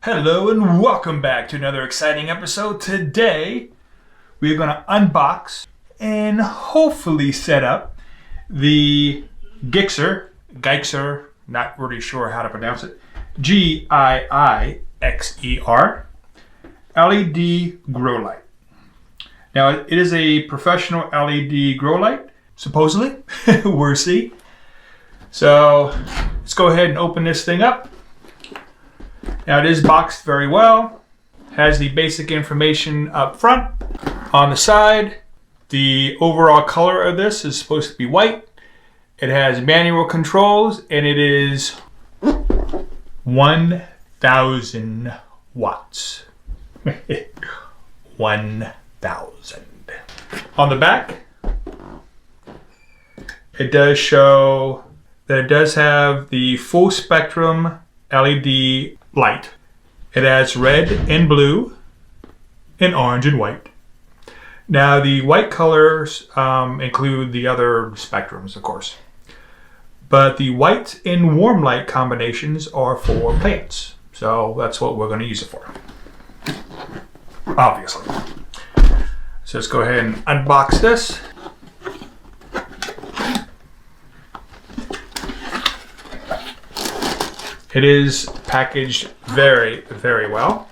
Hello and welcome back to another exciting episode. Today we are going to unbox and hopefully set up the Giixer, not really sure how to pronounce it, Giixer LED grow light. Now it is a professional LED grow light, supposedly, we'll see. So let's go ahead and open this thing up. Now it is boxed very well, has the basic information up front. On the side, the overall color of this is supposed to be white. It has manual controls and it is 1,000 watts. 1,000. On the back, it does show that it does have the full spectrum LED light. It has red and blue and orange and white. Now the white colors include the other spectrums, of course. But the white and warm light combinations are for plants. So that's what we're going to use it for. Obviously. So let's go ahead and unbox this. It is packaged very, very well.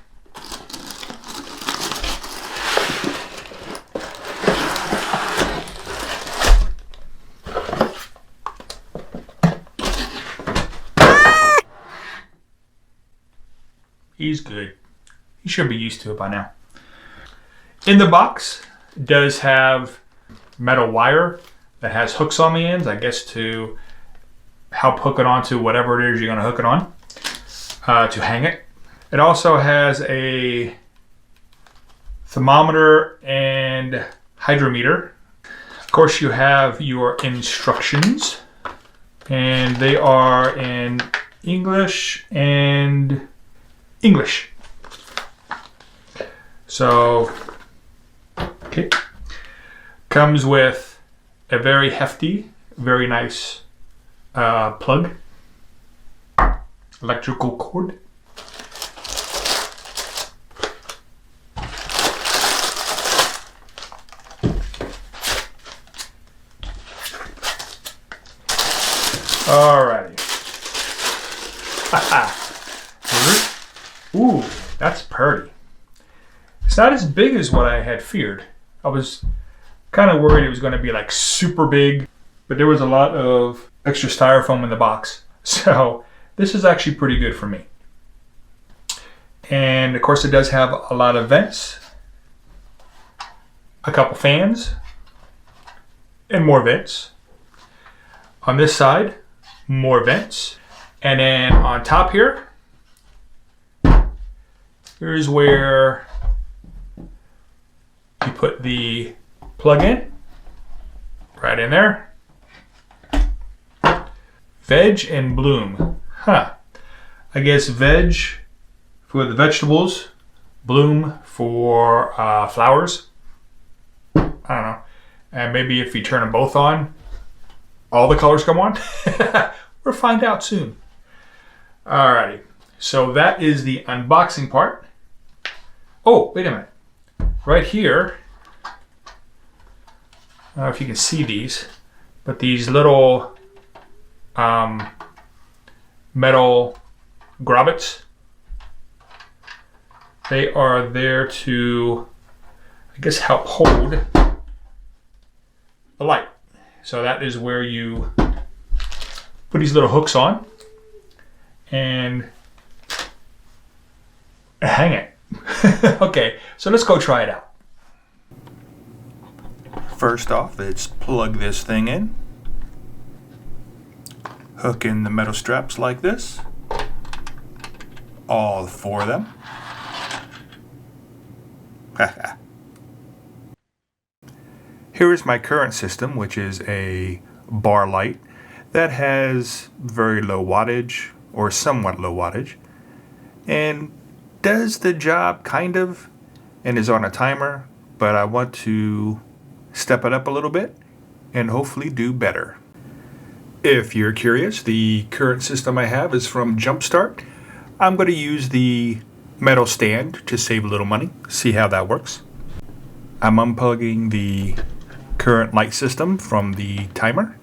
He's good. He should be used to it by now. In the box, it does have metal wire that has hooks on the ends, I guess to help hook it onto whatever it is you're going to hook it on to hang it. It also has a thermometer and hydrometer. Of course, you have your instructions, and they are in English and English. So, okay, comes with a very hefty, very nice plug, electrical cord. Alrighty. Ooh, that's pretty. It's not as big as what I had feared. I was kind of worried it was going to be like super big, but there was a lot of extra styrofoam in the box. So this is actually pretty good for me. And of course it does have a lot of vents, a couple fans, and more vents. On this side, more vents. And then on top here, here's where you put the plug in, right in there. Veg and bloom. Huh. I guess veg for the vegetables, bloom for flowers. I don't know. And maybe if you turn them both on, all the colors come on. We'll find out soon. Alrighty. So that is the unboxing part. Oh, wait a minute. Right here, I don't know if you can see these, but these little metal grommets, they are there to, I guess, help hold the light. So that is where you put these little hooks on and hang it. Okay, so let's go try it out. First off, let's plug this thing in. Hook in the metal straps like this. All four of them. Here is my current system, which is a bar light that has very low wattage, or somewhat low wattage, and does the job kind of, and is on a timer, but I want to step it up a little bit and hopefully do better. If you're curious, the current system I have is from Jumpstart. I'm going to use the metal stand to save a little money. See how that works. I'm unplugging the current light system from the timer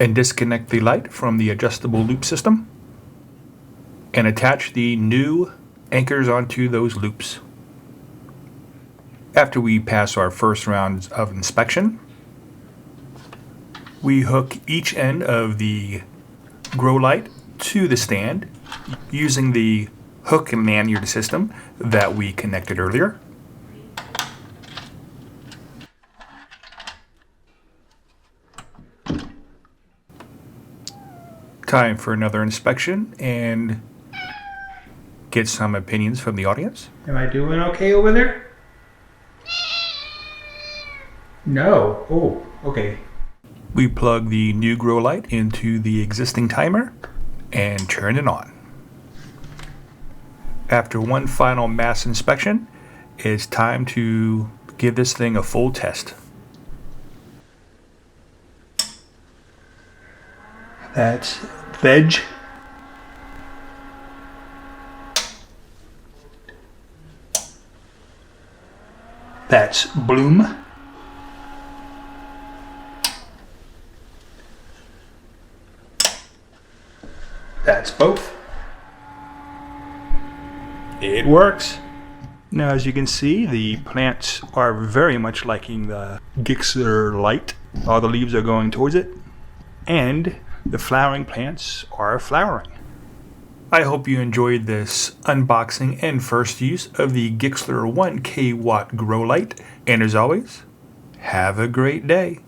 and disconnect the light from the adjustable loop system and attach the new anchors onto those loops. After we pass our first round of inspection, we hook each end of the grow light to the stand using the hook and lanyard system that we connected earlier. Time for another inspection and get some opinions from the audience. Am I doing okay over there? No. Oh, okay. We plug the new grow light into the existing timer and turn it on. After one final mass inspection, it's time to give this thing a full test. That's veg. That's bloom. That's both. It works. Now, as you can see, the plants are very much liking the Giixer light. All the leaves are going towards it, and the flowering plants are flowering. I hope you enjoyed this unboxing and first use of the Giixer 1 kW grow light. And as always, have a great day.